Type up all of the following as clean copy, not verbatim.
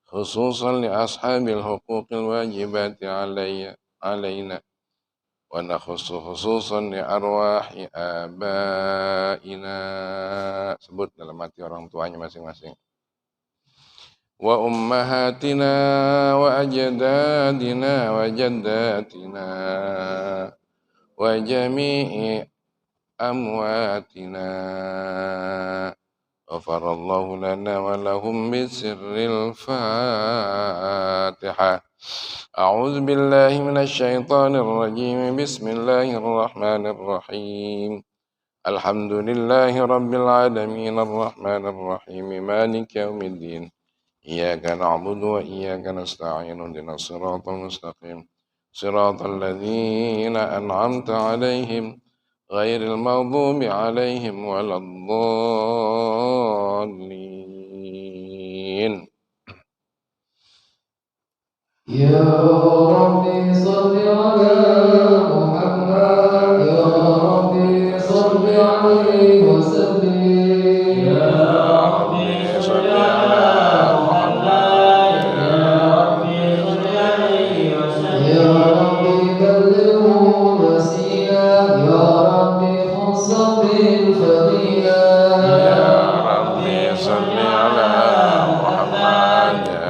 خصوصا لأصحاب الحقوق الواجبات علينا، ونخص خصوصا لأرواح آبائنا, sebut dalam hati orang tuanya masing-masing, wa ummahatina wa ajdadina wa jaddatina wa jami'i amwatina, ghafarallahu lana wa lahum bisirril Fatihah. A'udzu billahi minasy syaithanir rajim. Bismillahirrahmanirrahim. Alhamdulillahi rabbil alamin arrahmanir rahim maliki yaumiddin. Iyyaka na'budu wa iyyaka nasta'in ihdinas siratal mustaqim. Siratal ladzina an'amta 'alaihim ghairil maghdubi 'alaihim waladdallin. Ya Rabbi salli ala Muhammad, Ya Rabbi salli alaihi wa sallim. Ya Rabbi salli ala Muhammad, Ya Rabbi salli alaihi wa sallim. Ya Rabbi ballighu nasiyah, Ya Rabbi khussa bil fadilah. Ya Rabbi salli ala Muhammad, Ya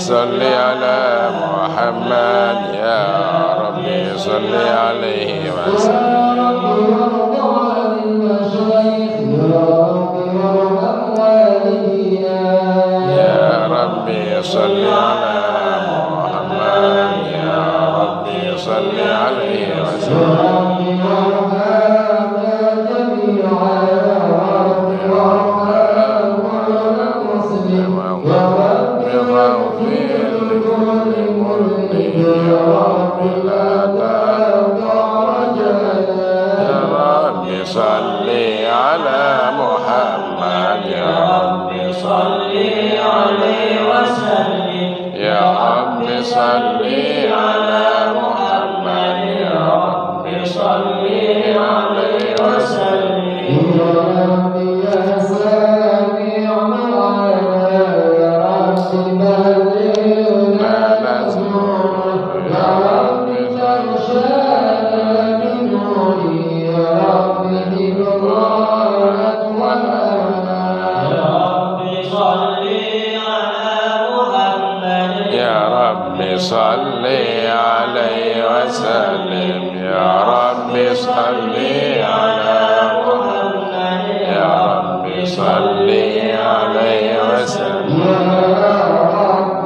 صل على محمد يا ربي صل عليه وسلم. يا ربي صل على محمد يا ربي صل عليه وسلم. صلي على محمد يا رب صلي عليه وسلم. يا ربي يا سامع معنا يا رب بلغنا نزور يا رب فرشانا من نوري يا رب حفظك وأنا يا رب صلي صل عليه وسلم. يا رب صل على محمد يا رب صل عليه وسلم. يا رب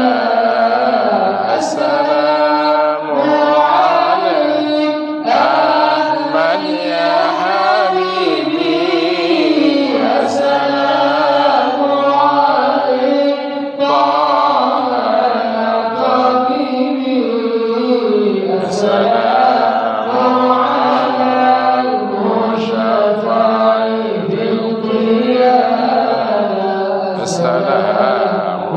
أزكياء السلام عليك أحمد يا حبيبي السلام عليك طه يا طبيبي السلام على المشفع في القيامة السلام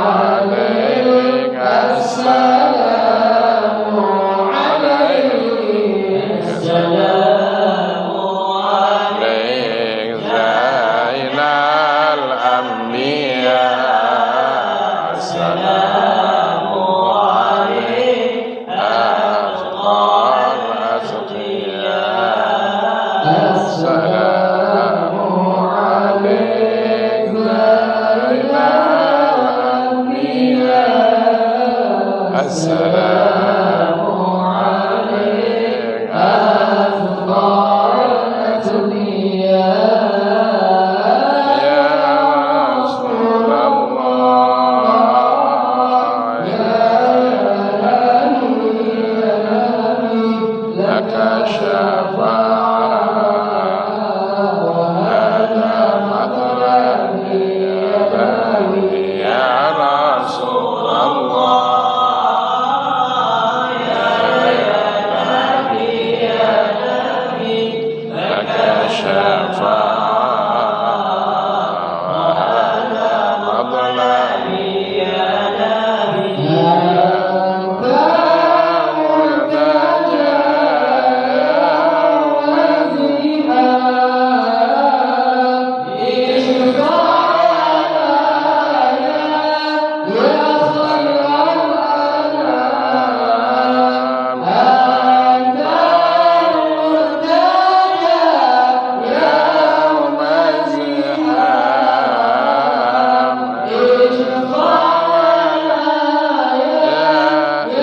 عليك السلام عليك السلام عليك زين الأنبياء السلام عليك أفضل الأتقياء السلام عليك زين الأنبياء السلام عليك أفضل الأتقياء يا رسول الله يا نبي لك الشفاعة وهذا مطلبي يا نبي يا رسول الله يا نبي لك الشفاعة وهذا مطلبي يا نبي أنت مرتجى يوم الزحام اشفع لنا يا خير الأنام أنت مرتجى يوم الزحام اشفع لنا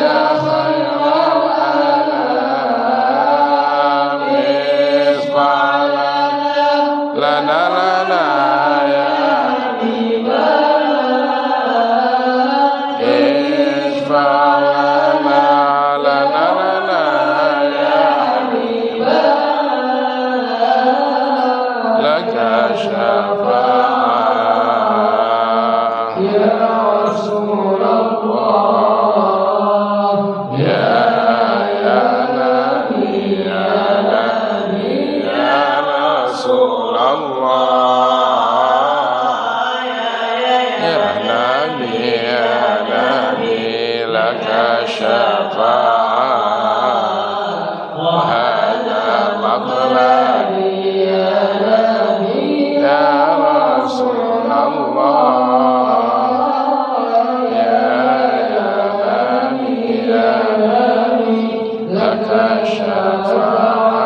يا خير الأنام اشفع لنا يا حبيبنا اشفع لنا يا حبيبنا لك شفاعة يا رسول الله يا نبي يا رسول الله يا نبي لك الشفاعة وهذا مطلبي يا نبي يا رسول الله يا نبي لك الشفاعة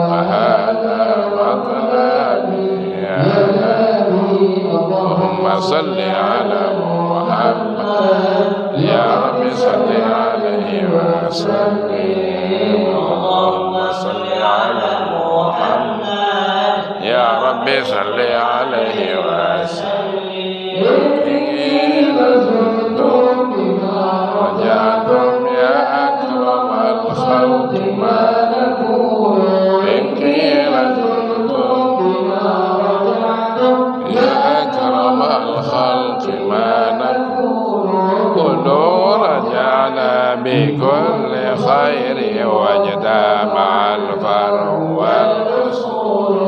وهذا مطلبي يا نبي اللهم صل على محمد يا رب صل عليه وسلم اللهم صل على محمد يا رب صل عليه وسلم إن زرتم بما رجعتم يا أكرم الخلق ما نقول إن قيل زرتم بما رجعتم يا أكرم الخلق ما نقول قلوا رجعنا بكل خير وجدا مع الفرع والأصول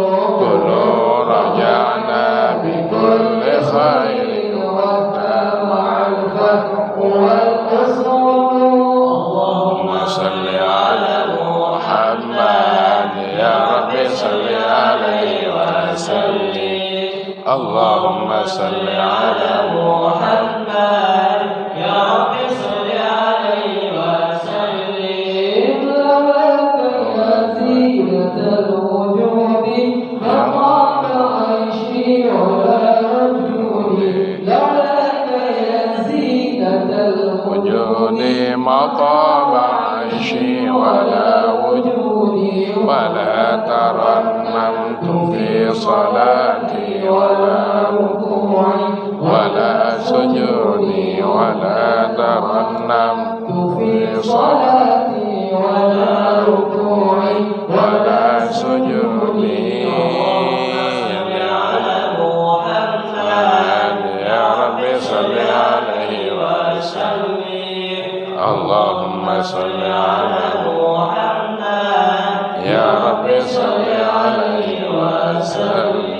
قلوا رجعنا بكل خير وجدا مع الفرع والأصول اللهم صل على محمد يا رب صل عليه وسلم اللهم صل على محمد يا رب صل عليه وسلم لك يا زينة الوجود مقام عيشي ولا وجودي لولاك يا زينة الوجود مقام عيشي ولا وجودي ولا ترنمت في صلاتي ولا ركوعي ولا أنمت في صلاتي ولا ركوعي ولا سجودي على محمد يا ربي صل عليه وسلم اللهم صل على محمد يا ربي صل عليه وسلم.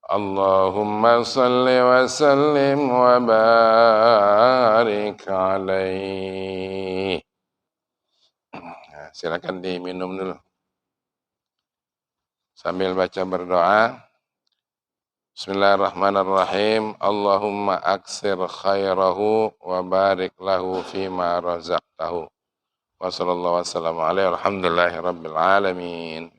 Allahumma salli wa sallim wa barik alaih. Nah, silakan diminum dulu sambil baca berdoa. Bismillahirrahmanirrahim. Allahumma aksir khairahu wa barik lahu fima razaqtahu. Wa sallallahu wasallam alaihi alhamdulillahi rabbil alamin.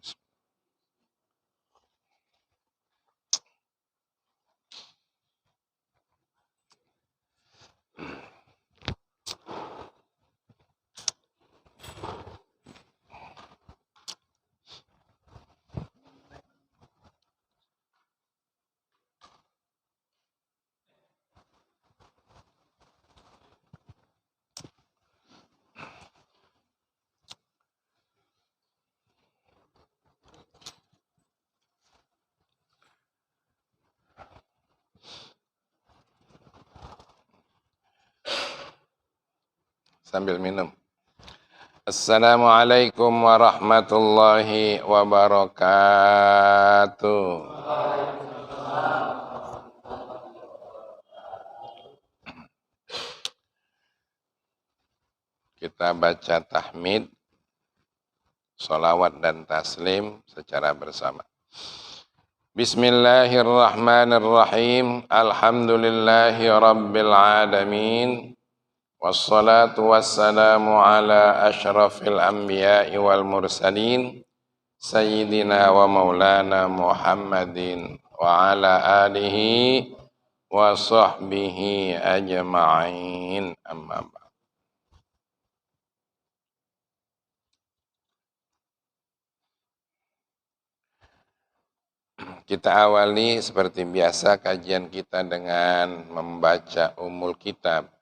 Sambil minum. Assalamualaikum warahmatullahi wabarakatuh. Kita baca tahmid, sholawat dan taslim secara bersama. Bismillahirrahmanirrahim. Alhamdulillahi rabbil alamin. Wassalatu wassalamu ala ashrafil anbiya'i wal mursalin Sayyidina wa maulana Muhammadin wa ala alihi wa sahbihi ajma'in amma ba'd. Kita awali seperti biasa kajian kita dengan membaca Ummul Kitab.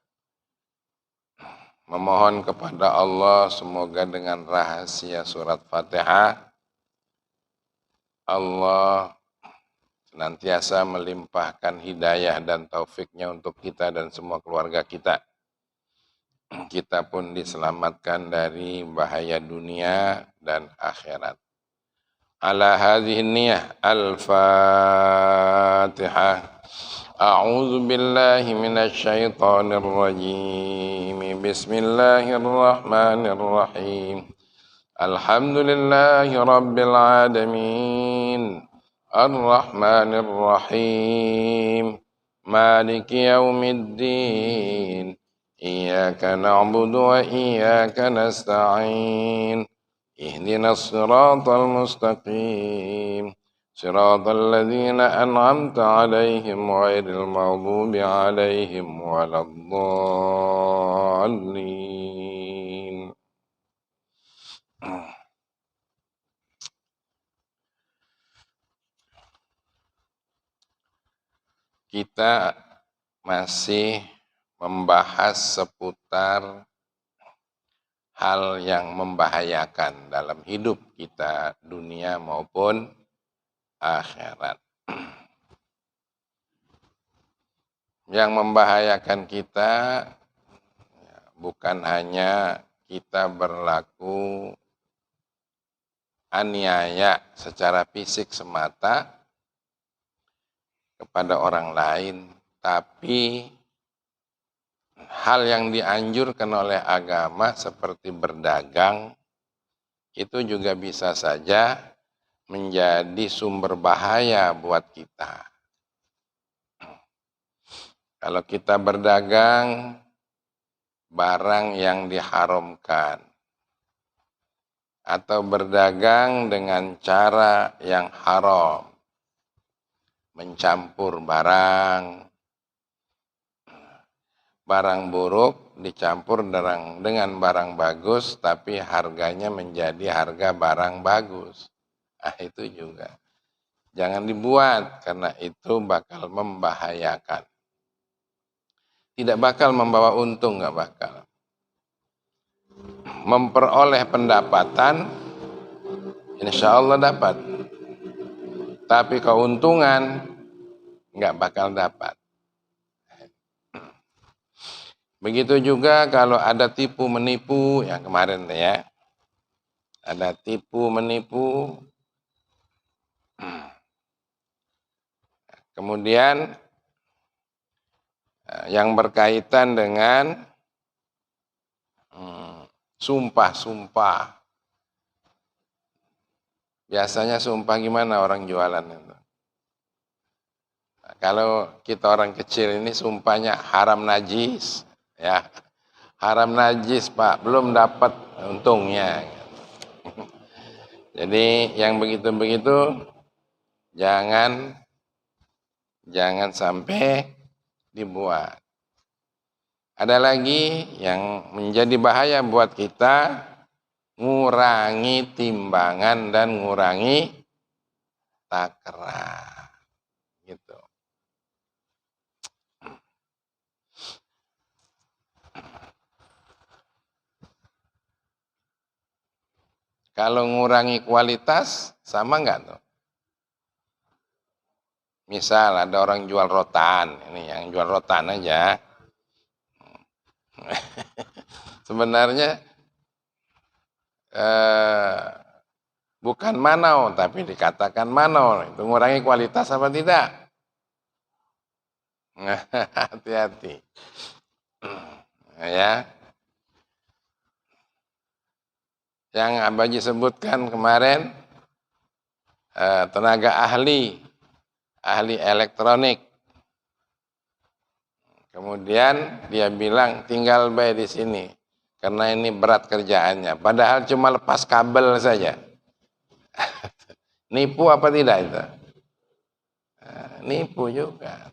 Memohon kepada Allah semoga dengan rahasia surat Fatihah Allah senantiasa melimpahkan hidayah dan taufiknya untuk kita dan semua keluarga kita. Kita pun diselamatkan dari bahaya dunia dan akhirat. Ala hadhihi niyah al-Fatihah. A'udzu billahi minasy syaithanir rajim. Bismillahirrahmanirrahim. Alhamdulillahi rabbil alamin. Ar-Rahmanir Rahim. Maliki yaumiddin. Iyyaka na'budu wa iyyaka nasta'in. Ihdinas siratal mustaqim. صراط الذين أنعمت عليهم غير المغضوب عليهم ولا الضالين. Kita masih membahas seputar hal yang membahayakan dalam hidup kita, dunia maupun akhirat. Yang membahayakan kita bukan hanya kita berlaku aniaya secara fisik semata kepada orang lain, tapi hal yang dianjurkan oleh agama seperti berdagang itu juga bisa saja menjadi sumber bahaya buat kita. Kalau kita berdagang barang yang diharamkan atau berdagang dengan cara yang haram, mencampur barang buruk dicampur dengan barang bagus, tapi harganya menjadi harga barang bagus. Itu juga Jangan dibuat, karena itu bakal membahayakan. Tidak bakal membawa untung, nggak bakal. Memperoleh pendapatan, insya Allah dapat. Tapi keuntungan, nggak bakal dapat. Begitu juga kalau ada tipu menipu, yang kemarin ya. Ada tipu menipu. Kemudian yang berkaitan dengan sumpah-sumpah. Biasanya sumpah gimana orang jualan itu? Nah, kalau kita orang kecil ini sumpahnya haram najis, ya. Haram najis, Pak, belum dapat untungnya. Jadi yang begitu-begitu jangan sampai dibuat. Ada lagi yang menjadi bahaya buat kita, ngurangi timbangan dan ngurangi takrah. Gitu. Kalau ngurangi kualitas, sama nggak tuh? Misal ada orang jual rotan, ini yang jual rotan aja. Sebenarnya bukan manau, tapi dikatakan manau. Itu ngurangi kualitas apa tidak? Hati-hati. Ya. Yang Abaji sebutkan kemarin, tenaga ahli elektronik. Kemudian dia bilang tinggal baik di sini karena ini berat kerjaannya. Padahal cuma lepas kabel saja. Nipu apa tidak itu? Nipu juga.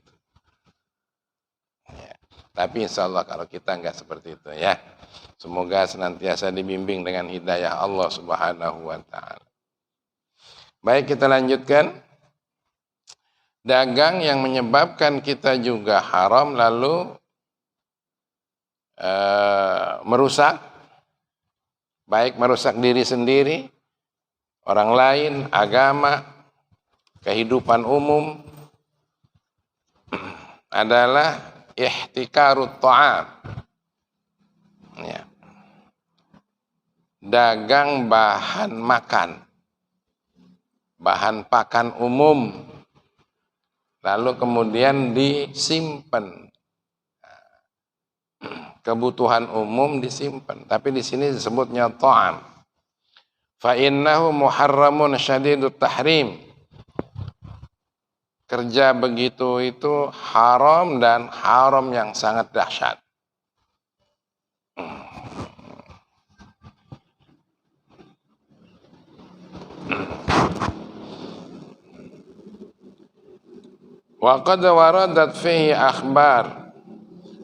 Ya. Tapi insya Allah kalau kita enggak seperti itu ya. Semoga senantiasa dibimbing dengan hidayah Allah Subhanahu wa ta'ala. Baik, kita lanjutkan. Dagang yang menyebabkan kita juga haram lalu merusak, baik merusak diri sendiri, orang lain, agama, kehidupan umum, adalah ihtikarut ta'am. Ya. Dagang bahan makan, bahan pakan umum, lalu kemudian disimpan. Kebutuhan umum disimpan, tapi di sini disebutnya ta'am. Fa innahu muharramun syadidut tahrim. Kerja begitu itu haram dan haram yang sangat dahsyat. Wa qad waradat fihi akhbar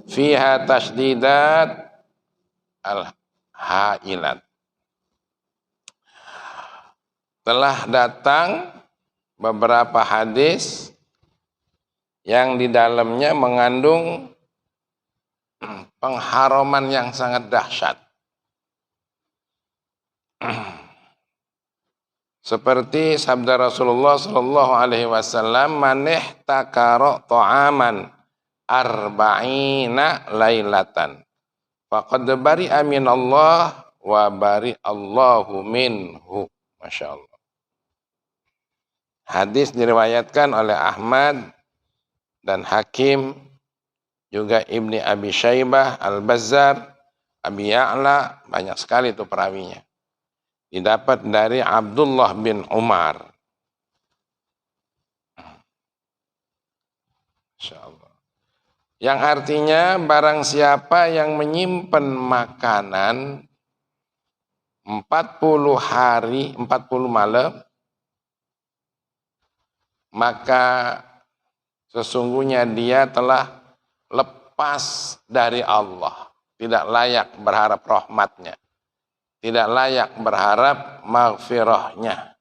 fiha tashdidat al-hailat. Telah datang beberapa hadis yang di dalamnya mengandung pengharaman yang sangat dahsyat. Seperti sabda Rasulullah sallallahu alaihi wasallam, "Man ihtakara ta'aman arba'ina lailatan faqad bari'a minallah wa bari'allahu minhu." Masya Allah. Hadis diriwayatkan oleh Ahmad dan Hakim, juga Ibni Abi Syaibah, Al-Bazzar, Abi Ya'la, banyak sekali itu perawinya. Didapat dari Abdullah bin Umar. Masya Allah. Yang artinya barang siapa yang menyimpan makanan 40 hari, 40 malam, maka sesungguhnya dia telah lepas dari Allah. Tidak layak berharap rahmatnya. Tidak layak berharap maghfirahnya.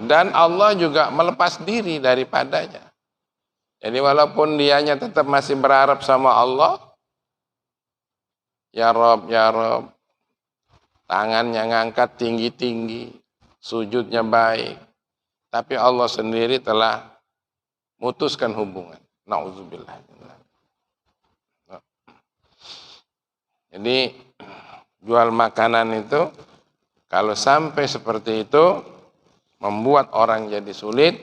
Dan Allah juga melepas diri daripadanya. Jadi walaupun dianya tetap masih berharap sama Allah, ya Rob, tangannya ngangkat tinggi-tinggi, sujudnya baik. Tapi Allah sendiri telah mutuskan hubungan. Nauzubillah. Jadi jual makanan itu kalau sampai seperti itu membuat orang jadi sulit.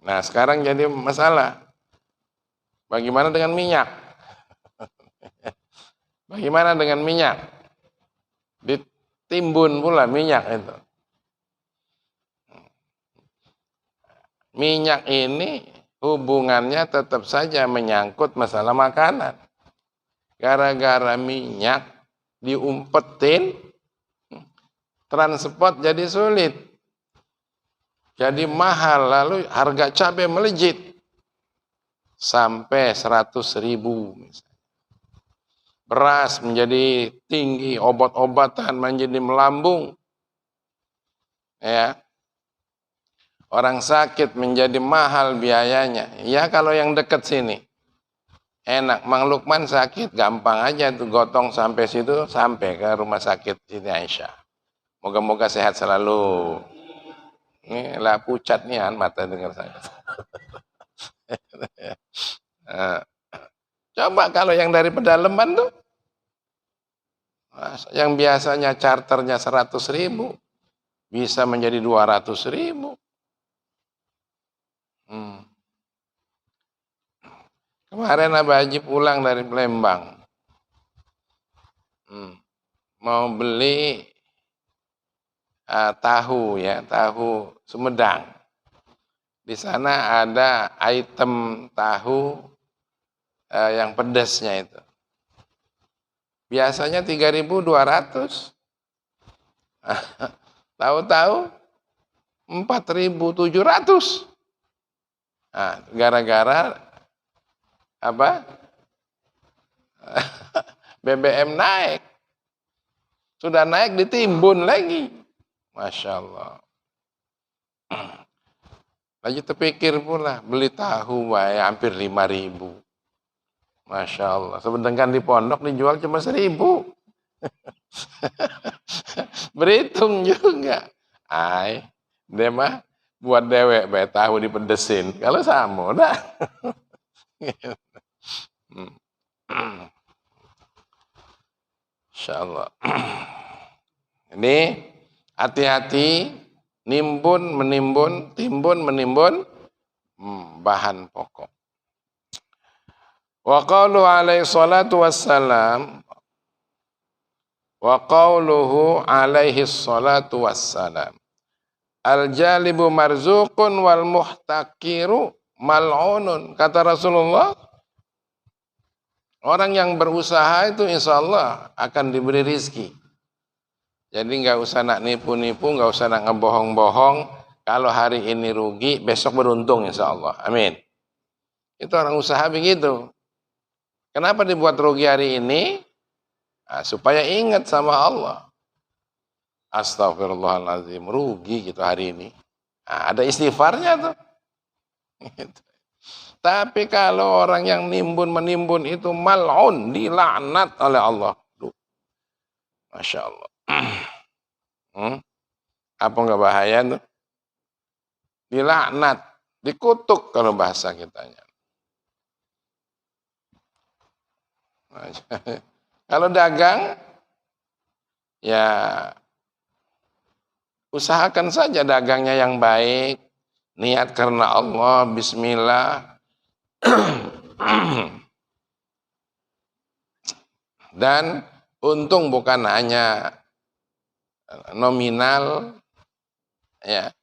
Nah, sekarang jadi masalah. Bagaimana dengan minyak? Bagaimana dengan minyak? Ditimbun pula minyak itu. Minyak ini hubungannya tetap saja menyangkut masalah makanan. Gara-gara minyak diumpetin, transport jadi sulit. Jadi mahal, lalu harga cabai melejit. Sampai 100.000 misalnya. Beras menjadi tinggi, obat-obatan menjadi melambung. Ya. Orang sakit menjadi mahal biayanya. Ya kalau yang dekat sini. Enak, Mang Lukman sakit, gampang aja tuh gotong sampai situ, sampai ke rumah sakit Siti Aisyah. Moga-moga sehat selalu. Ini lah pucat nih mata dengar saya. Nah, coba kalau yang dari pedalaman tuh, yang biasanya charternya 100.000, bisa menjadi 200.000. Kemarin Abah Haji pulang dari Palembang, mau beli tahu Sumedang. Di sana ada item tahu yang pedasnya itu. Biasanya 3.200. Tahu-tahu 4.700. Nah, gara-gara apa? BBM naik. Sudah naik ditimbun lagi. Masya Allah. Lagi terpikir pula, beli tahu hampir 5.000. Masya Allah. Sedangkan di pondok dijual cuma 1.000. Berhitung juga. Dia mah buat dewek bae tahu dipedesin. Kalau sama dah. Insya Allah. Ini hati-hati timbun menimbun bahan pokok. Wa qaulu alaihi salatu wassalam, wa qauluhu alaihi salatu wassalam, al-jalibu marzuqun wal muhtakiru mal'unun. Kata Rasulullah, orang yang berusaha itu insya Allah akan diberi rizki. Jadi nggak usah nak nipu-nipu, nggak usah nak ngebohong-bohong. Kalau hari ini rugi, besok beruntung insya Allah. Amin. Itu orang usaha begitu. Kenapa dibuat rugi hari ini? Nah, supaya ingat sama Allah. Astagfirullahaladzim, rugi gitu hari ini. Nah, ada istighfarnya tuh. Gitu. Tapi kalau orang yang menimbun itu mal'un, dilaknat oleh Allah. Masya Allah. Apa enggak bahaya tuh? Dilaknat, dikutuk kalau bahasa kitanya. Kalau dagang, ya usahakan saja dagangnya yang baik, niat karena Allah, bismillah. Dan untung bukan hanya nominal, ya,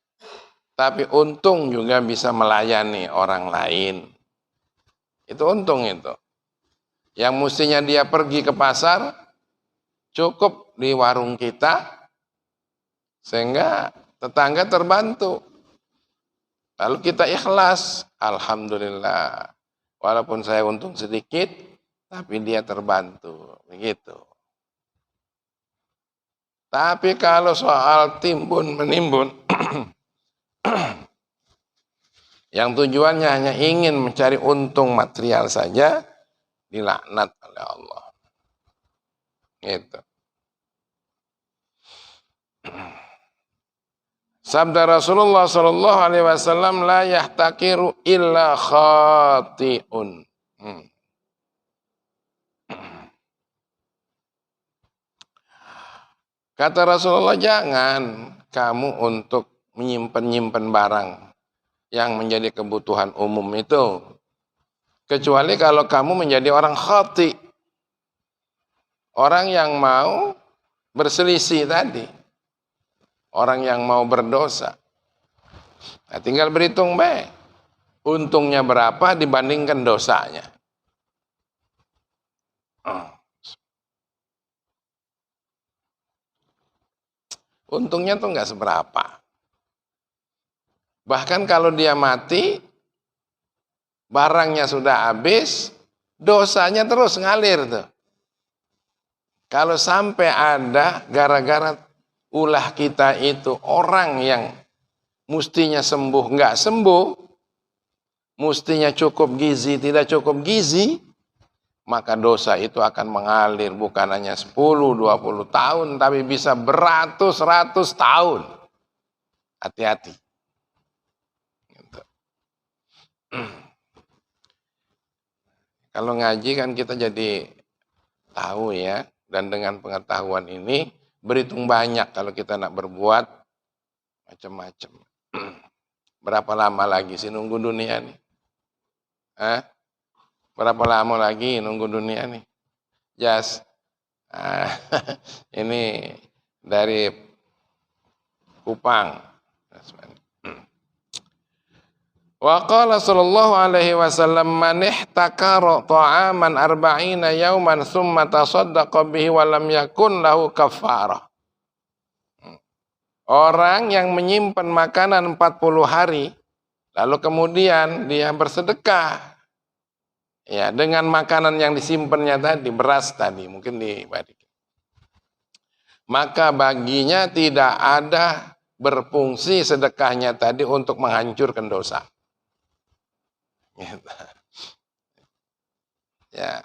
tapi untung juga bisa melayani orang lain. Itu untung itu. Yang mestinya dia pergi ke pasar, cukup di warung kita, sehingga tetangga terbantu. Lalu kita ikhlas, alhamdulillah. Walaupun saya untung sedikit, tapi dia terbantu. Begitu. Tapi kalau soal timbun menimbun, Yang tujuannya hanya ingin mencari untung material saja, dilaknat oleh Allah. Gitu. Sabda Rasulullah sallallahu alaihi wasallam, la yahtakiru illa khati'un. Kata Rasulullah, jangan kamu untuk menyimpan-nyimpan barang yang menjadi kebutuhan umum itu, kecuali kalau kamu menjadi orang khati, orang yang mau berselisih tadi, orang yang mau berdosa. Nah, tinggal berhitung baik, untungnya berapa dibandingkan dosanya. Untungnya tuh nggak seberapa. Bahkan kalau dia mati, barangnya sudah habis, dosanya terus ngalir tuh. Kalau sampai ada gara-gara ulah kita itu orang yang mustinya sembuh nggak sembuh, mustinya cukup gizi tidak cukup gizi, maka dosa itu akan mengalir bukan hanya 10-20 tahun, tapi bisa beratus-ratus tahun. Hati-hati. Gitu. Kalau ngaji kan kita jadi tahu ya, dan dengan pengetahuan ini berhitung banyak kalau kita nak berbuat macam-macam. Berapa lama lagi sih nunggu dunia nih? Berapa lama lagi nunggu dunia nih? Jas, ini dari Kupang. Wa qala sallallahu alaihi wasallam, man ihtakara ta'aman 40 yauman thumma tasaddaqa bihi wa lam yakun lahu kafarah. Orang yang menyimpan makanan 40 hari, lalu kemudian dia bersedekah. Ya, dengan makanan yang disimpannya tadi, beras tadi, mungkin dibalik. Maka baginya tidak ada berfungsi sedekahnya tadi untuk menghancurkan dosa. Ya,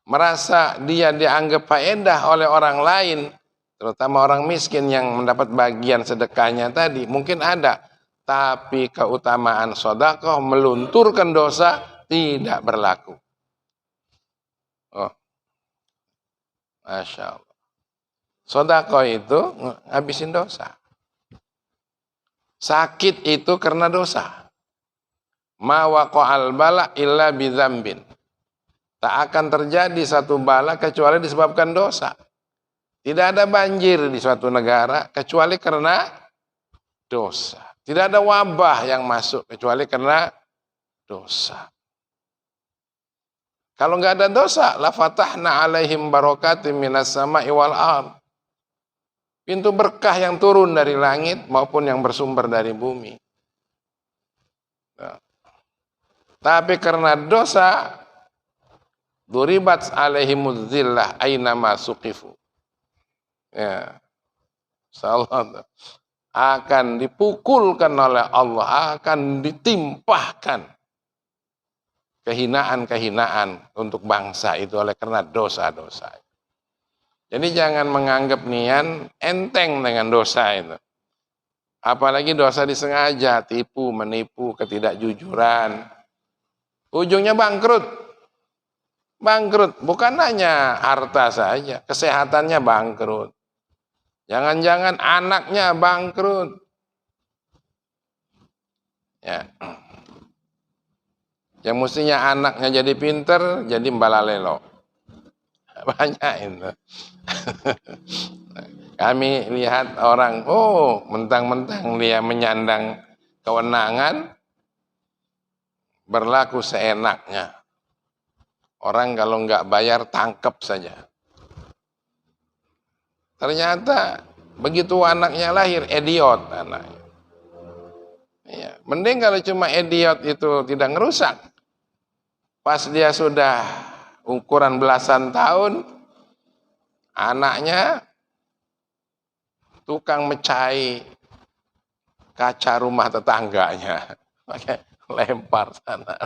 merasa dia dianggap faedah oleh orang lain, terutama orang miskin yang mendapat bagian sedekahnya tadi, mungkin ada. Tapi keutamaan sedekah melunturkan dosa tidak berlaku. Oh, Masya Allah. Sedekah itu ngabisin dosa. Sakit itu karena dosa. Ma waqa'al bala illa bidzambin. Tak akan terjadi satu bala kecuali disebabkan dosa. Tidak ada banjir di suatu negara kecuali karena dosa. Tidak ada wabah yang masuk kecuali karena dosa. Kalau nggak ada dosa, la fatahna alaihim barakatim minas sama'i wal ardh. Pintu berkah yang turun dari langit maupun yang bersumber dari bumi. Nah. Tapi karena dosa, duribat alaihimuz zillah aina ma suqifu. Ya. Insyaallah akan dipukulkan oleh Allah, akan ditimpahkan kehinaan-kehinaan untuk bangsa itu oleh karena dosa-dosa. Jadi jangan menganggap nian enteng dengan dosa itu. Apalagi dosa disengaja, tipu, menipu, ketidakjujuran. Ujungnya bangkrut. Bangkrut, bukan hanya harta saja, kesehatannya bangkrut. Jangan-jangan anaknya bangkrut. Ya. Yang mestinya anaknya jadi pinter, jadi mbalalelo. Banyak itu. Kami lihat orang, mentang-mentang dia menyandang kewenangan, berlaku seenaknya. Orang kalau nggak bayar tangkap saja. Ternyata begitu anaknya lahir, idiot anaknya. Ya, mending kalau cuma idiot itu tidak ngerusak. Pas dia sudah ukuran belasan tahun, anaknya tukang mecahi kaca rumah tetangganya. Pakai lempar sana.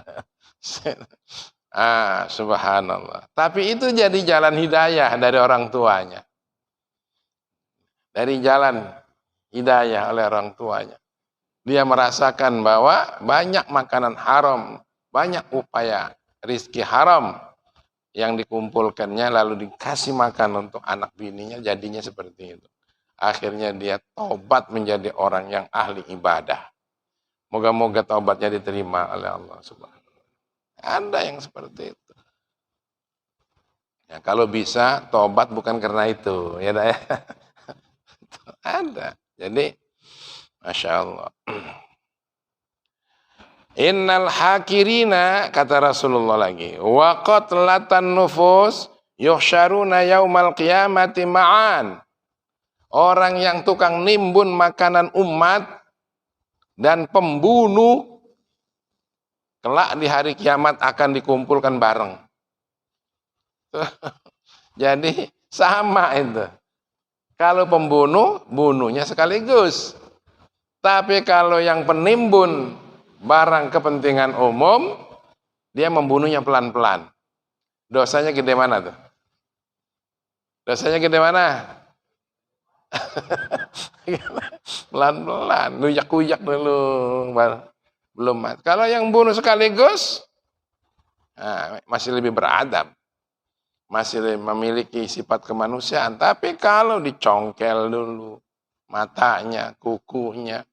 Subhanallah. Tapi itu jadi jalan hidayah dari orang tuanya. Dari jalan hidayah oleh orang tuanya. Dia merasakan bahwa banyak makanan haram, banyak upaya rizki haram yang dikumpulkannya lalu dikasih makan untuk anak bininya, jadinya seperti itu. Akhirnya dia taubat menjadi orang yang ahli ibadah. Moga-moga taubatnya diterima oleh Allah Subhanahu wa Ta'ala. Ada yang seperti itu. Ya, kalau bisa taubat bukan karena itu, ya dah ya. Ada. Jadi Masya Allah. Innal hakirina, kata Rasulullah lagi, wa qatlatan nufus yuhsyaruna yaumal qiyamati ma'an. Orang yang tukang nimbun makanan umat dan pembunuh kelak di hari kiamat akan dikumpulkan bareng. Jadi sama itu. Kalau pembunuh, bunuhnya sekaligus. Tapi kalau yang penimbun barang kepentingan umum, dia membunuhnya pelan-pelan. Dosanya gede mana tuh? Dosanya gede mana? Pelan-pelan, luyak-luyak dulu. Belum. Kalau yang bunuh sekaligus, masih lebih beradab. Masih memiliki sifat kemanusiaan. Tapi kalau dicongkel dulu matanya, kukunya,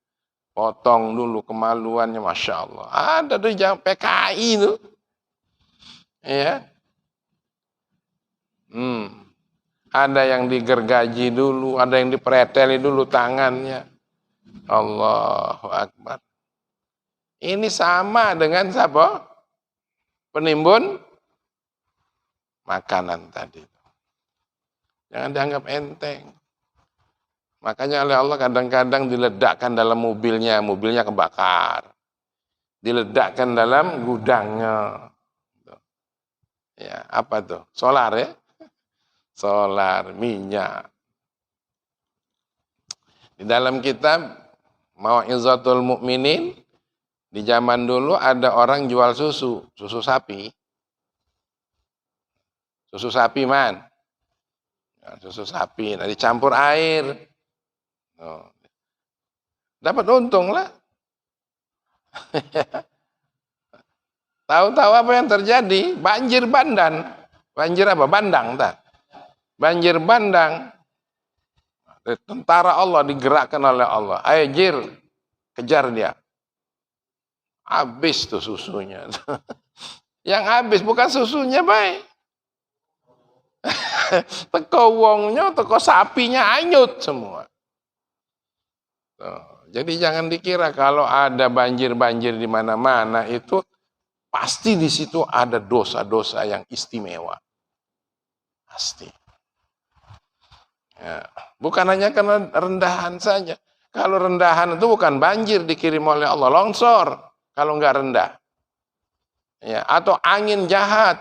potong dulu kemaluannya, Masya Allah. Ada tuh yang PKI itu. Ya. Ada yang digergaji dulu, ada yang dipreteli dulu tangannya. Allahu Akbar. Ini sama dengan siapa? Penimbun makanan tadi. Jangan dianggap enteng. Makanya oleh Allah kadang-kadang diledakkan dalam mobilnya kebakar. Diledakkan dalam gudangnya. Ya, apa tuh? Solar ya? Solar, minyak. Di dalam kitab Mau'izatul Mukminin, di zaman dulu ada orang jual susu sapi. Susu sapi man. Susu sapi, nah dicampur air. Dapat untung lah. Tahu-tahu apa yang terjadi? Banjir bandang. Banjir apa? Bandang tak? Banjir bandang. Tentara Allah digerakkan oleh Allah. Ayo jir, kejar dia. Habis tuh susunya. Yang habis bukan susunya, baik. Teko wongnya, teko sapinya anyut semua. Jadi jangan dikira kalau ada banjir-banjir di mana-mana itu pasti di situ ada dosa-dosa yang istimewa. Pasti. Ya. Bukan hanya karena rendahan saja. Kalau rendahan itu bukan banjir dikirim oleh Allah, longsor kalau nggak rendah. Ya, atau angin jahat.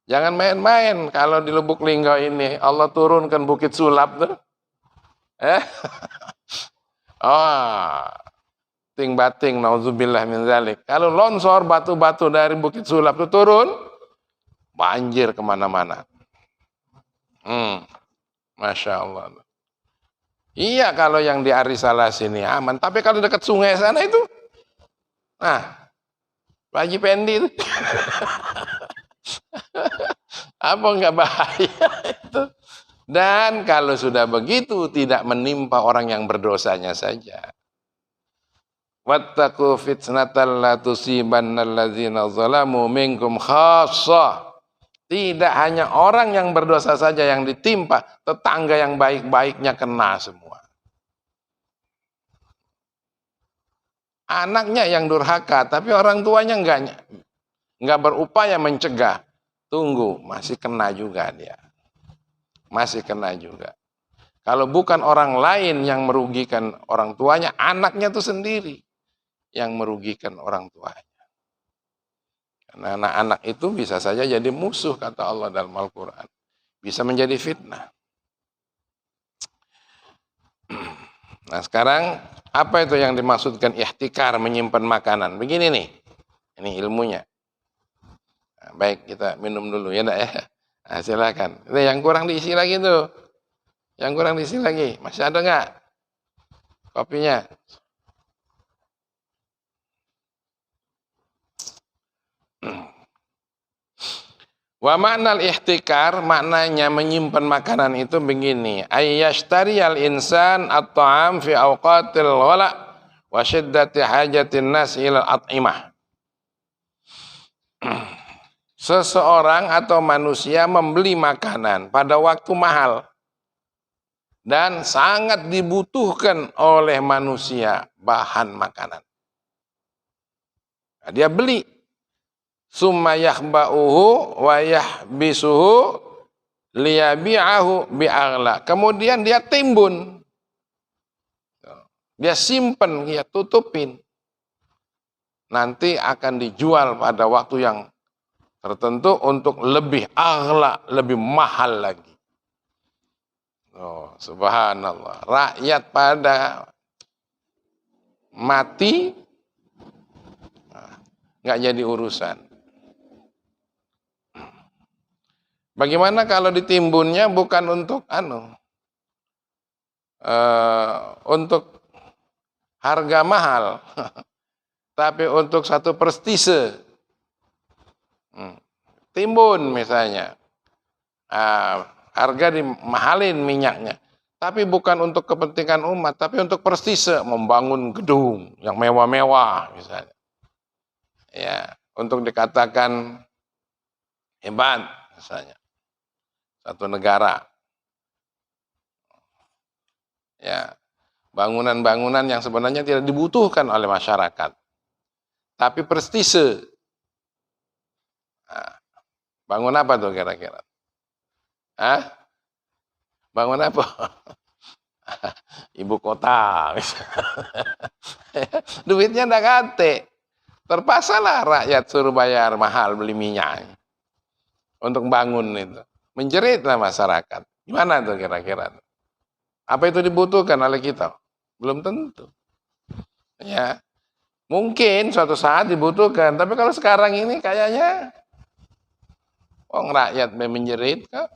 Jangan main-main kalau di Lubuk Linggau ini Allah turunkan bukit sulap tuh. Ting bating, nauzubillah min zalik. Kalau longsor batu-batu dari bukit sulap itu turun, banjir kemana-mana. Masya Allah. Iya kalau yang di Arisalah sini aman, tapi kalau dekat sungai sana itu, Pak Haji Pendi itu. Apa enggak bahaya itu? Dan kalau sudah begitu tidak menimpa orang yang berdosanya saja. Wattaqu fitnatan la tusibannal ladzina zalamu minkum khassah. Tidak hanya orang yang berdosa saja yang ditimpa, tetangga yang baik-baiknya kena semua. Anaknya yang durhaka, tapi orang tuanya enggak berupaya mencegah. Tunggu, masih kena juga dia. Masih kena juga. Kalau bukan orang lain yang merugikan orang tuanya, anaknya itu sendiri yang merugikan orang tuanya. Karena anak-anak itu bisa saja jadi musuh, kata Allah dalam Al-Quran. Bisa menjadi fitnah. Nah sekarang apa itu yang dimaksudkan ihtikar, menyimpan makanan? Begini nih, ini ilmunya. Nah, baik kita minum dulu ya ndak ya. Nah, silakan. Itu yang kurang diisi lagi tuh. Yang kurang diisi lagi. Masih ada nggak kopinya? Wa maknal ihtikar, maknanya menyimpan makanan itu begini. Ayyashtariyal insan at-ta'am fi awqatil ghala wa syiddati hajatin nas ila at'imah. Seseorang atau manusia membeli makanan pada waktu mahal dan sangat dibutuhkan oleh manusia bahan makanan. Nah, dia beli summa yakhba'uhu wa yahbisuhu liyabi'ahu bi'aghla. Kemudian dia timbun. Dia simpen, dia tutupin. Nanti akan dijual pada waktu yang tertentu untuk lebih aghla, lebih mahal lagi. Oh, subhanallah. Rakyat pada mati nggak jadi urusan. Bagaimana kalau ditimbunnya bukan untuk untuk harga mahal, tapi untuk satu prestise. Timbun misalnya, harga dimahalin minyaknya, tapi bukan untuk kepentingan umat, tapi untuk prestise, membangun gedung yang mewah-mewah misalnya. Ya, untuk dikatakan hebat misalnya satu negara. Ya, bangunan-bangunan yang sebenarnya tidak dibutuhkan oleh masyarakat, tapi prestise. Nah, bangun apa tuh kira-kira? Bangun apa? Ibu kota. Duitnya ndak kate. Terpaksalah rakyat suruh bayar mahal beli minyak untuk bangun itu. Menjeritlah masyarakat. Gimana tuh kira-kira? Apa itu dibutuhkan oleh kita? Belum tentu. Ya, mungkin suatu saat dibutuhkan. Tapi kalau sekarang ini kayaknya rakyat menjerit kok.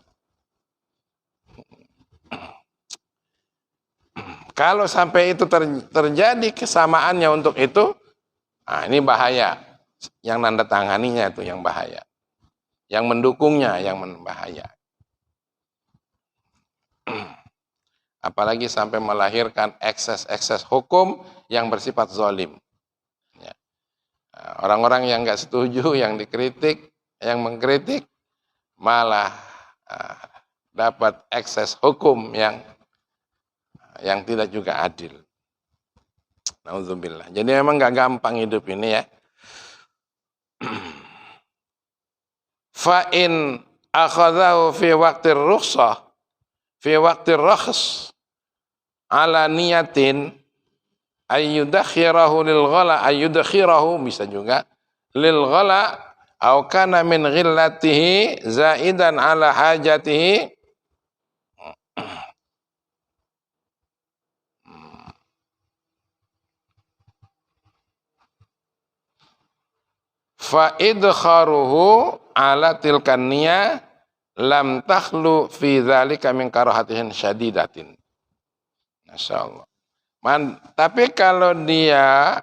Kalau sampai itu terjadi kesamaannya untuk itu, nah ini bahaya. Yang nanda tanganinya itu yang bahaya. Yang mendukungnya yang berbahaya. Apalagi sampai melahirkan ekses-ekses hukum yang bersifat zalim. Ya. Orang-orang yang nggak setuju, yang dikritik, yang mengkritik, malah dapat ekses hukum yang tidak juga adil. Nauzubillah. Jadi memang nggak gampang hidup ini ya. Fa in akhadhahu fi waqtir rukhsah fi waqtir rakhs ala niyatin ayyudakhirahu lil ghala ayyudakhirahu bisa juga lil ghala au kana min ghillatihi zaidan ala hajatihi fa idkharuhu ala tilkan niyah lam takhlu fi dzalika min karahatin syadidatin. Masyaallah. Tapi kalau dia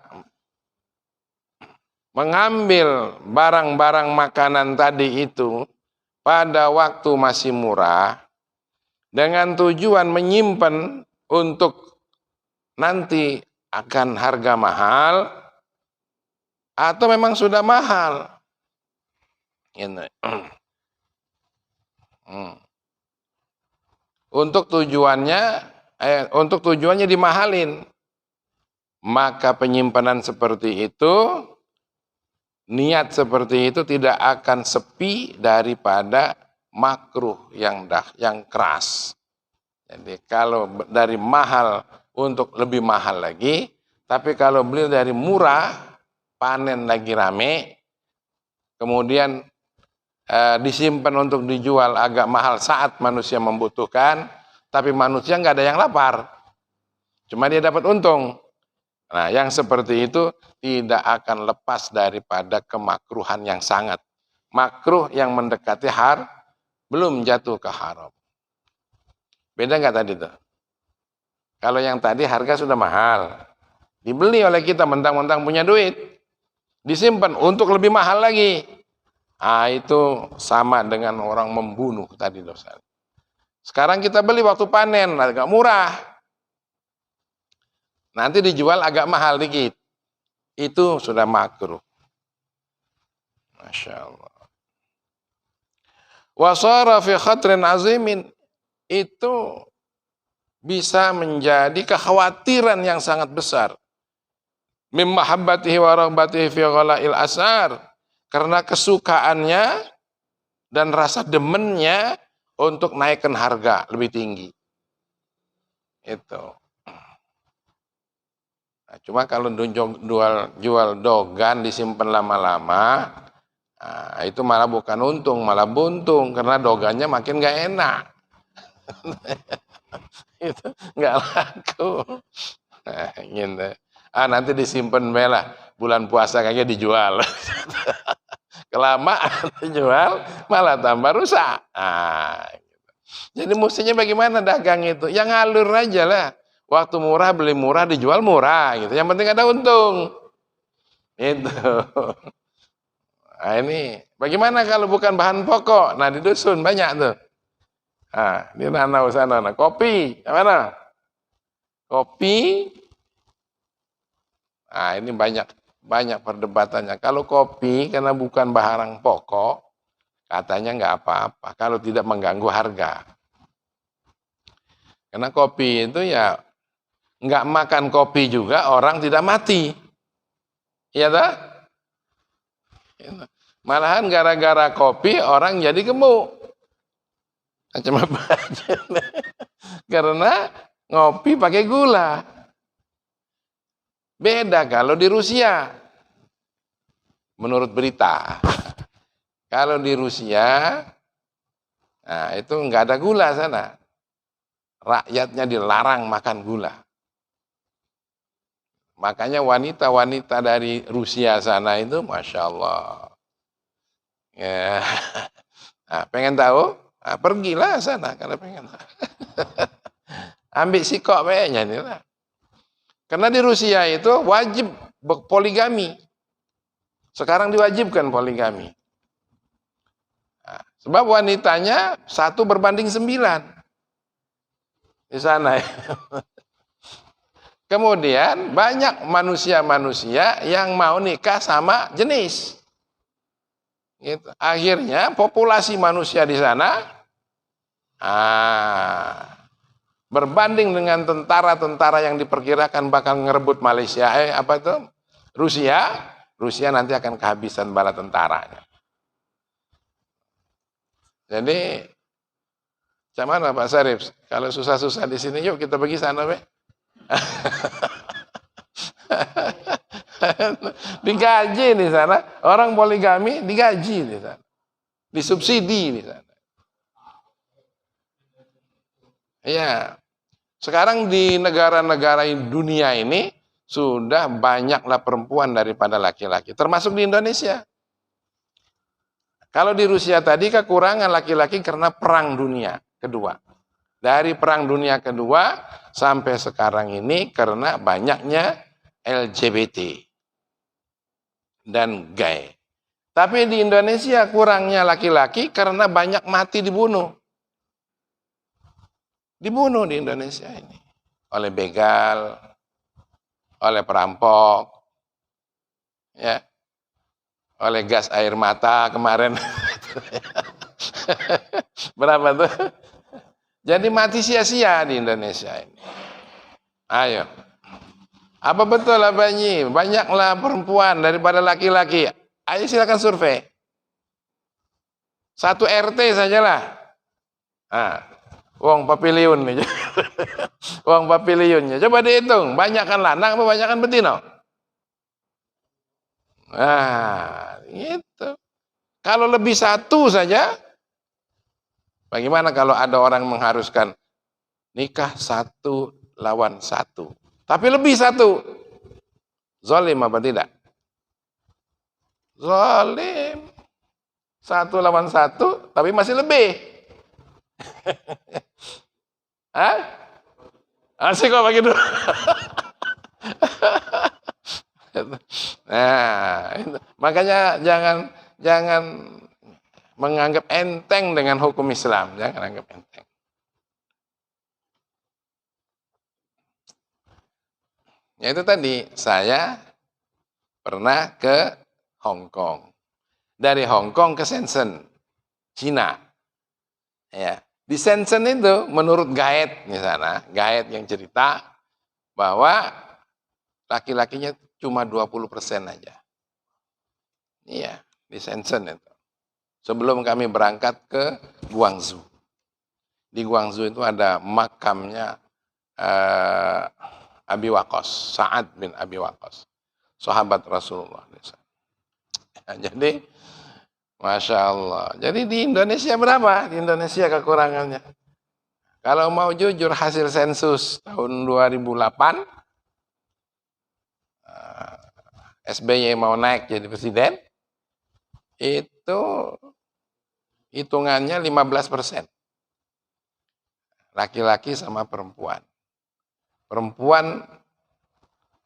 mengambil barang-barang makanan tadi itu pada waktu masih murah dengan tujuan menyimpan untuk nanti akan harga mahal, atau memang sudah mahal. Ini. Untuk tujuannya dimahalin. Maka penyimpanan seperti itu, niat seperti itu tidak akan sepi daripada makruh yang keras. Jadi kalau dari mahal untuk lebih mahal lagi, tapi kalau beli dari murah, panen lagi rame, kemudian disimpan untuk dijual agak mahal saat manusia membutuhkan, tapi manusia nggak ada yang lapar. Cuma dia dapat untung. Nah, yang seperti itu tidak akan lepas daripada kemakruhan yang sangat. Makruh yang mendekati belum jatuh ke haram. Beda nggak tadi tuh? Kalau yang tadi harga sudah mahal, dibeli oleh kita mentang-mentang punya duit, disimpan untuk lebih mahal lagi. Ah, itu sama dengan orang membunuh tadi dosa. Sekarang kita beli waktu panen, agak murah. Nanti dijual agak mahal dikit. Itu sudah makruh. Masya Allah. Wasara fi khatrin azimin. Itu bisa menjadi kekhawatiran yang sangat besar. Mim mahabbatihi wa raghbatihi fi ghala'il asar. Karena kesukaannya dan rasa demennya untuk naikkan harga lebih tinggi. Itu. Nah, cuma kalau jual dogan disimpan lama-lama, nah, itu malah bukan untung, malah buntung karena dogannya makin gak enak. Itu nggak laku. Nah, gitu. Nanti disimpan lah, bulan puasa kayaknya dijual. Kelamaan dijual malah tambah rusak. Gitu. Jadi mestinya bagaimana dagang itu? Yang ngalur aja lah. Waktu murah beli murah, dijual murah gitu. Yang penting ada untung. Itu. Nah, ini bagaimana kalau bukan bahan pokok? Nah, di dusun banyak tuh. Di danau sana, kopi, mana? Kopi. Nah, ini banyak perdebatannya. Kalau kopi karena bukan barang pokok, katanya nggak apa-apa. Kalau tidak mengganggu harga. Karena kopi itu ya nggak makan kopi juga orang tidak mati. Iya tak? Malahan gara-gara kopi orang jadi gemuk. Cuma karena ngopi pakai gula. Beda kalau di Rusia. Menurut berita. Kalau di Rusia, nah itu nggak ada gula sana. Rakyatnya dilarang makan gula. Makanya wanita-wanita dari Rusia sana itu, Masya Allah. Ya. Nah, pengen tahu? Nah, pergilah sana kalau pengen tahu. Ambil sikok kayaknya inilah. Karena di Rusia itu wajib poligami. Sekarang diwajibkan poligami. Nah, sebab wanitanya 1:9 di sana. Kemudian banyak manusia-manusia yang mau nikah sama jenis. Gitu. Akhirnya populasi manusia di sana berbanding dengan tentara-tentara yang diperkirakan bakal ngerebut Malaysia, Rusia nanti akan kehabisan bala tentaranya. Jadi, macam mana Pak Sarif? Kalau susah-susah di sini, yuk kita pergi sana, Be. Digaji di sana, orang poligami digaji di sana, disubsidi di sana. Ya, sekarang di negara-negara dunia ini sudah banyaklah perempuan daripada laki-laki, termasuk di Indonesia. Kalau di Rusia tadi kekurangan laki-laki karena perang dunia kedua. Dari perang dunia kedua sampai sekarang ini karena banyaknya LGBT dan gay. Tapi di Indonesia kurangnya laki-laki karena banyak mati dibunuh. Dibunuh di Indonesia ini. Oleh begal, oleh perampok, ya, oleh gas air mata kemarin. Berapa tuh? Jadi mati sia-sia di Indonesia ini. Ayo. Apa betul apa ini? Banyaklah perempuan daripada laki-laki. Ayo silakan survei. 1 RT sajalah. Wong papiliun nih. Wong papiliunnya. Coba dihitung. Banyakkan lanang apa banyakkan betina? Gitu. Kalau lebih 1 saja, bagaimana kalau ada orang mengharuskan nikah 1 lawan 1. Tapi lebih 1. Zalim apa tidak? Zalim. 1 lawan 1, tapi masih lebih. Hah? Asik kok begitu. Nah, makanya jangan menganggap enteng dengan hukum Islam, jangan anggap enteng. Ya itu tadi, saya pernah ke Hong Kong. Dari Hong Kong ke Shenzhen, Cina. Ya, di Shenzhen itu menurut guide di sana, guide yang cerita bahwa laki-lakinya cuma 20% aja. Iya, di Shenzhen itu. Sebelum kami berangkat ke Guangzhou. Di Guangzhou itu ada makamnya Abi Waqqas, Sa'ad bin Abi Waqqas, sahabat Rasulullah. Jadi, Masya Allah. Jadi di Indonesia berapa? Di Indonesia kekurangannya. Kalau mau jujur hasil sensus tahun 2008, SBY mau naik jadi presiden, itu hitungannya 15%. Laki-laki sama perempuan. Perempuan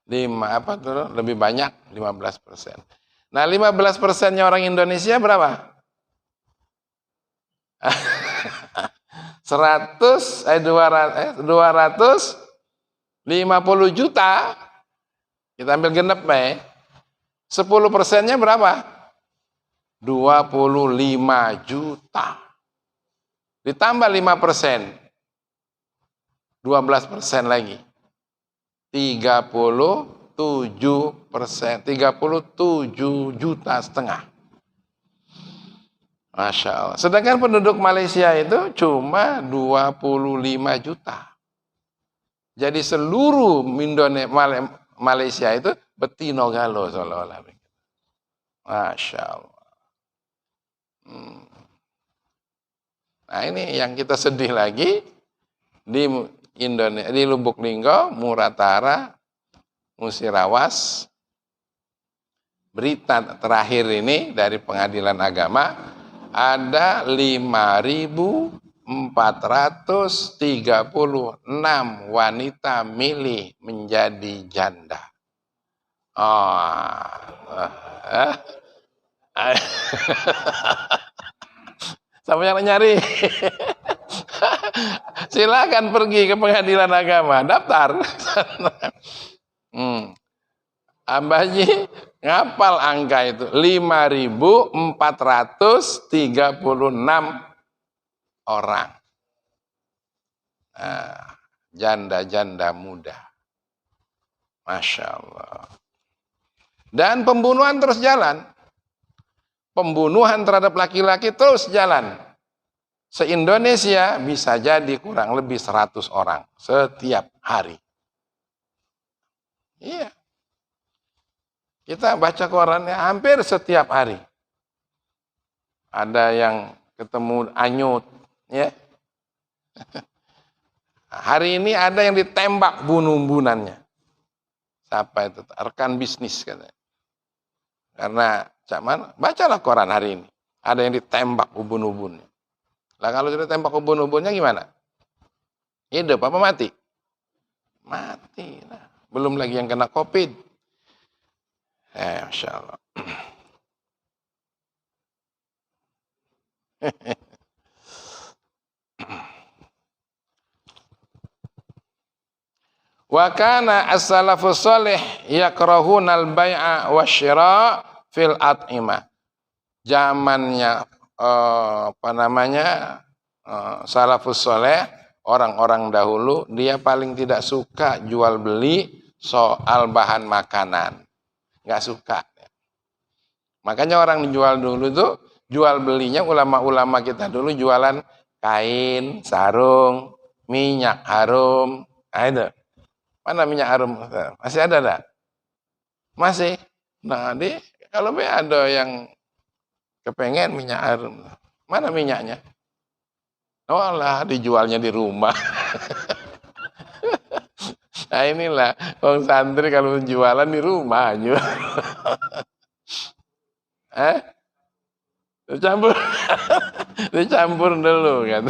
lebih banyak 15%. Nah 15%-nya orang Indonesia berapa? 250 juta. Kita ambil genep 10%-nya berapa? 25 juta. Ditambah 5%. 12% lagi. 37%, 37,5 juta. Masya Allah. Sedangkan penduduk Malaysia itu cuma 25 juta. Jadi seluruh Malaysia itu betino galo seolah-olah. Masya Allah. Nah ini yang kita sedih lagi di Indonesia, di Lubuk Linggo, Muratara, Musirawas. Berita terakhir ini dari Pengadilan Agama, ada 5.436 wanita milih menjadi janda. Siapa yang nyari? Silakan pergi ke Pengadilan Agama, daftar. Ambaji ngapal angka itu 5.436 orang. Janda-janda muda. Masya Allah. Dan pembunuhan terus jalan. Pembunuhan terhadap laki-laki terus jalan. Se-Indonesia bisa jadi kurang lebih 100 orang setiap hari. Iya. Kita baca korannya hampir setiap hari. Ada yang ketemu anyut, ya. Hari ini ada yang ditembak bunuh-bunannya. Siapa itu? Rekan bisnis katanya. Karena zaman bacalah koran hari ini. Ada yang ditembak ubun-ubunnya. Lah kalau sudah tembak ubun-ubunnya gimana? Hidup apa mati? Mati. Nah, belum lagi yang kena COVID. Masya Allah. Wa kana as-salafus salih yakrahunal bai'a wasyira fil at'imah. Zamannya salafus saleh, orang-orang dahulu, dia paling tidak suka jual beli soal bahan makanan. Nggak suka. Makanya orang jual dulu itu, jual belinya ulama-ulama kita dulu jualan kain, sarung, minyak harum. Nah itu. Mana minyak harum? Masih ada enggak? Masih. Nah, kalau ada yang kepengen minyak harum. Mana minyaknya? Oh lah, dijualnya di rumah. Nah inilah, orang santri kalau jualan di rumah aja. Dicampur, dicampur dulu kan.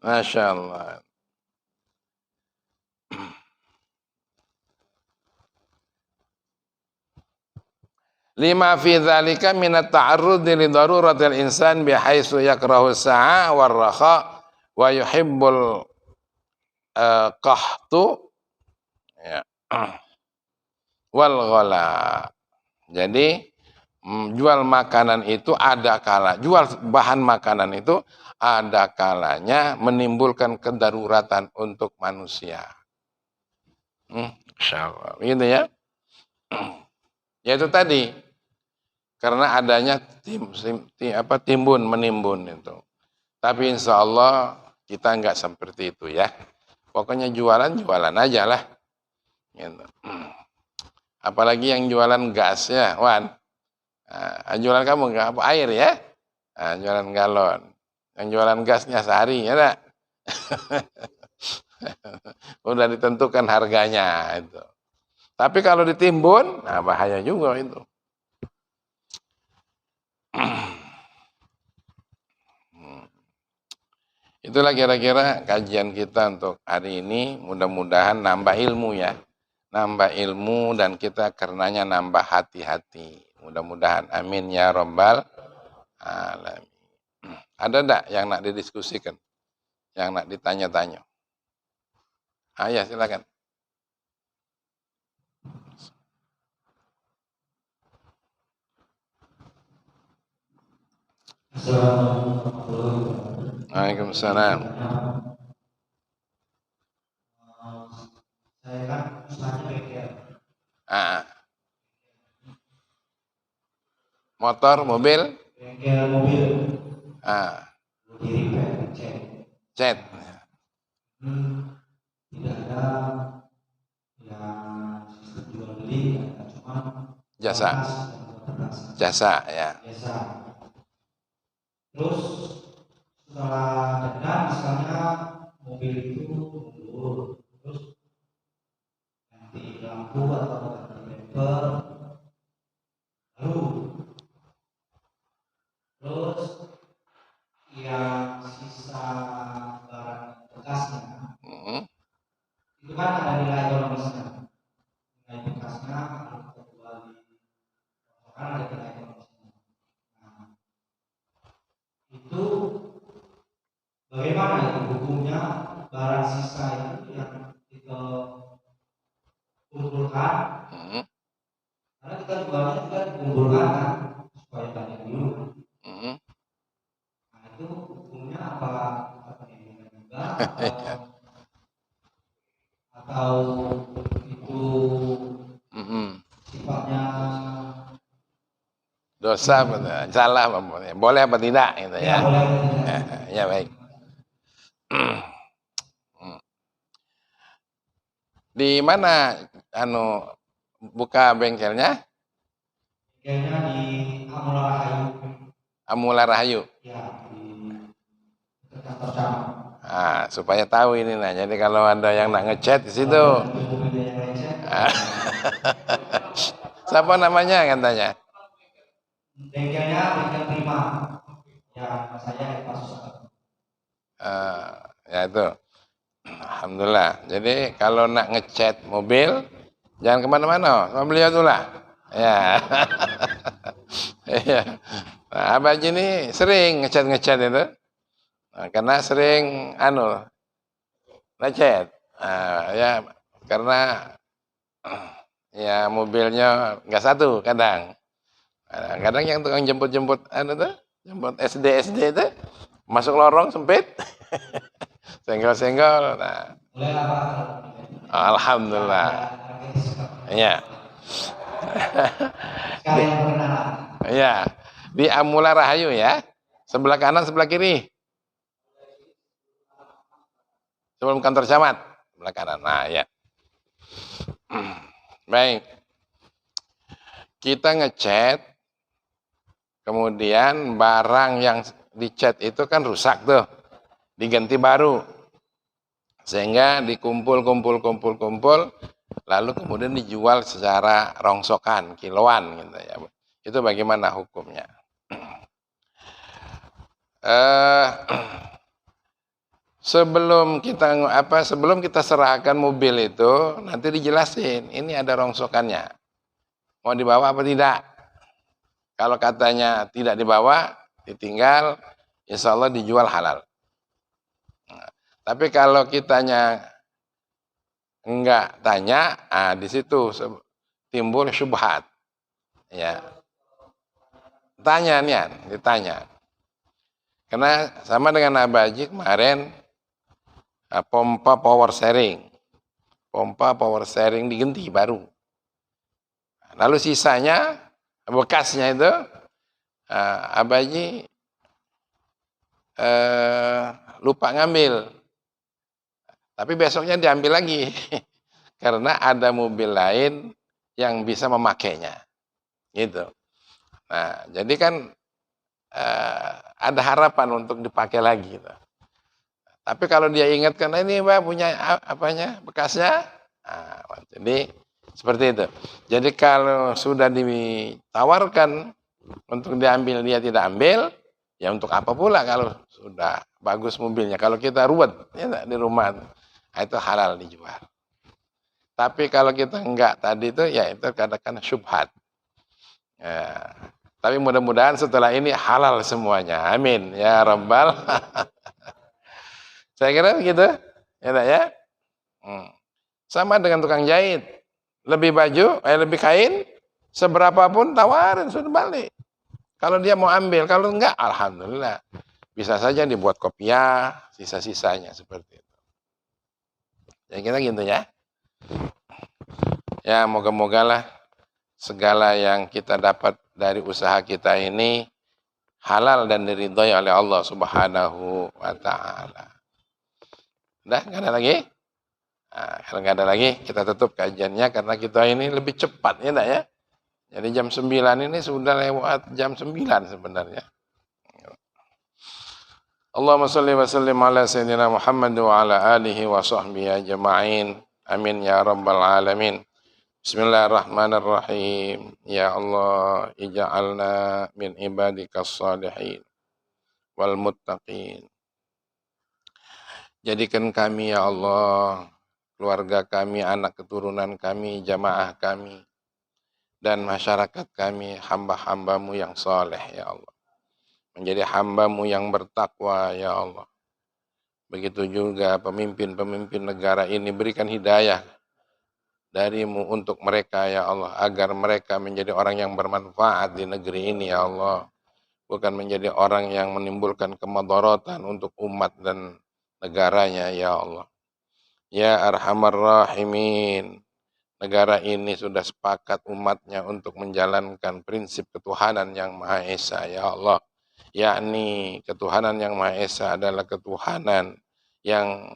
Masya Allah. Lima fi dzalika min at-ta'arrud li daruratil insan bihaitsu yakrahu as-sa'a war raha wa yuhibbul qahtu ya wal ghala. Jadi jual makanan itu ada kala, jual bahan makanan itu ada kalanya menimbulkan kedaruratan untuk manusia. Insyaallah. Gitu ya. Yaitu tadi karena adanya timbun menimbun itu. Tapi insya Allah kita enggak seperti itu ya. Pokoknya jualan aja lah. Gitu. Apalagi yang jualan gas ya, Wan. Nah, jualan kamu enggak apa air ya? Nah, jualan galon. Yang jualan gasnya sehari ya enggak? Udah ditentukan harganya itu. Tapi kalau ditimbun, nah bahaya juga itu. Itulah kira-kira kajian kita untuk hari ini. Mudah-mudahan nambah ilmu ya. Nambah ilmu dan kita karenanya nambah hati-hati. Mudah-mudahan amin ya rabbal alamin. Ada enggak yang nak didiskusikan? Yang nak ditanya-tanya? Ya silakan. Waalaikumsalam. Saya kan usahanya bengkel. Motor, mobil? Bengkel mobil. Di repair, Cat. Tidak ada yang sistem jual beli, cuma jasa. Jasa ya. Jasa. Terus setelah denda misalnya mobil itu mundur, terus ganti lampu atau ganti bumper, lalu terus yang sisa barang bekasnya itu kan ada nilai ekonomisnya, nilai bekasnya kalau kita jual di kan ada nilai ekonomisnya. Nah, itu bagaimana itu hukumnya barang sisa itu yang kita kumpulkan, karena kita jualnya juga dikumpulkan kan supaya banyak dulu. Nah itu hukumnya apa pendidikan juga atau itu sifatnya dosa salah boleh apa tidak gitu ya. Boleh apa tidak. Ya baik. Di mana buka bengkelnya? Bengkelnya di Amula Rahayu. Amula Rahayu. Ya, di kantor cabang. Supaya tahu ini nah. Jadi kalau ada yang nak ngechat di situ. Siapa namanya katanya? Bengkelnya Bengkel Prima. Ya, saya Pak Susah. Ya itu. Alhamdulillah. Jadi kalau nak ngechat mobil, jangan kemana-mana, sama beliau tu lah. Ya. Nah, Abah Haji ini sering ngechat itu. Nah, karena sering ngechat. Ya karena ya mobilnya nggak satu kadang. Kadang yang tukang jemput jemput SD itu masuk lorong sempit. Senggol-senggol. Nah. Alhamdulillah. Ya. Ya, di Amula Rahayu ya. Sebelah kanan, sebelah kiri. Sebelum kantor camat, sebelah kanan. Nah, ya. Baik. Kita ngechat, kemudian barang yang dichat itu kan rusak tuh. Diganti baru. Sehingga dikumpul, lalu kemudian dijual secara rongsokan, kiloan gitu ya. Itu bagaimana hukumnya? Sebelum kita serahkan mobil itu, nanti dijelasin, ini ada rongsokannya. Mau dibawa apa tidak? Kalau katanya tidak dibawa, ditinggal, insya Allah dijual halal. Tapi kalau kitanya enggak tanya, di situ timbul syubhat. Ya. Ditanya. Karena sama dengan Abaji kemarin, pompa power sharing diganti baru. Lalu sisanya, bekasnya itu, Abaji lupa ngambil. Tapi besoknya diambil lagi. Karena ada mobil lain yang bisa memakainya. Gitu. Nah, jadi kan ada harapan untuk dipakai lagi. Gitu. Tapi kalau dia ingatkan, ini Mbak punya bekasnya. Nah, jadi seperti itu. Jadi kalau sudah ditawarkan untuk diambil, dia tidak ambil, ya untuk apa pula kalau sudah bagus mobilnya. Kalau kita ruwet ya, di rumah, itu halal dijual. Tapi kalau kita enggak tadi itu, ya itu kadang-kadang syubhat. Ya. Tapi mudah-mudahan setelah ini halal semuanya. Amin. Ya Rabbal. Saya kira begitu. Ya. Sama dengan tukang jahit. Lebih baju, lebih kain, seberapapun tawarin, sudah balik. Kalau dia mau ambil, kalau enggak, alhamdulillah. Bisa saja dibuat kopiah, sisa-sisanya seperti itu. Ya kira gitu ya. Ya moga-moga lah segala yang kita dapat dari usaha kita ini halal dan diridhoi oleh Allah Subhanahu wa Ta'ala. Udah, nggak ada lagi? Nah, kalau nggak ada lagi, kita tutup kajiannya karena kita ini lebih cepat ya, ya. Jadi jam 9 ini sudah lewat jam 9 sebenarnya. Allahumma salli wa sallim ala sayyidina Muhammad wa ala alihi wa sahbihi ajma'in. Amin ya rabbal alamin. Bismillahirrahmanirrahim. Ya Allah, ij'alna min ibadikas salihin wal muttaqin. Jadikan kami ya Allah, keluarga kami, anak keturunan kami, jamaah kami, dan masyarakat kami, hamba-hambamu yang saleh ya Allah. Menjadi hambamu yang bertakwa ya Allah. Begitu juga pemimpin-pemimpin negara ini, berikan hidayah darimu untuk mereka ya Allah, agar mereka menjadi orang yang bermanfaat di negeri ini ya Allah, bukan menjadi orang yang menimbulkan kemadharatan untuk umat dan negaranya ya Allah. Ya Arhamar Rahimin, negara ini sudah sepakat umatnya untuk menjalankan prinsip ketuhanan yang Maha Esa ya Allah, yakni ketuhanan yang Maha Esa adalah ketuhanan yang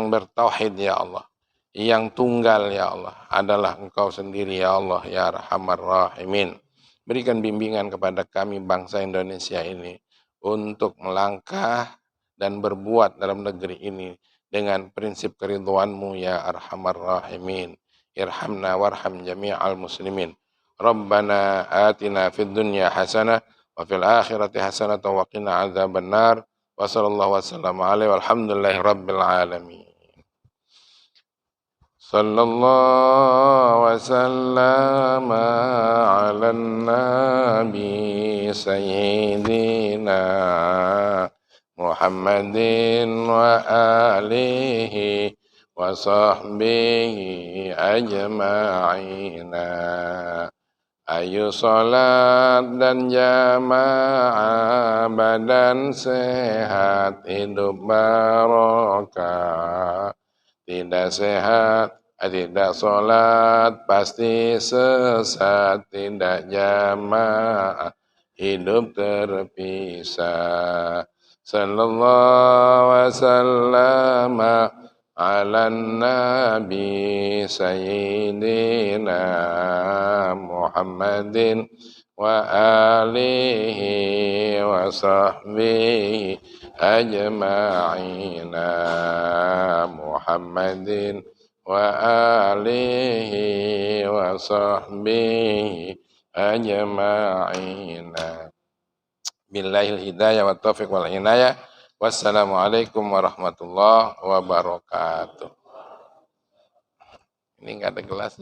bertauhid ya Allah, yang tunggal ya Allah, adalah Engkau sendiri ya Allah ya Arhamar Rahimin. Berikan bimbingan kepada kami bangsa Indonesia ini untuk melangkah dan berbuat dalam negeri ini dengan prinsip keridhoanmu ya Arhamar Rahimin. Irhamna warham jami'al muslimin. Rabbana atina fid dunya hasanah wa fil akhirati hasanah wa qina adzabannar. Wa sallallahu wasallam alaihi walhamdulillahi rabbil alamin. Sallallahu wasallam ala nabi sayyidina Muhammadin wa alihi wa sahbihi ajma'ina. Ayo salat dan jamaah, badan sehat, hidup barokah. Tidak sehat, tidak salat, pasti sesat. Tidak jamaah, hidup terpisah. Sallallahu wasallam ala nabi sayyidina Muhammadin wa alihi wa sahbihi أجمعين محمد وآله وصحبه أجمعين. Billahil hidayah wa taufiq wal inayah. Wassalamualaikum warahmatullahi wabarakatuh. Ini enggak ada gelas.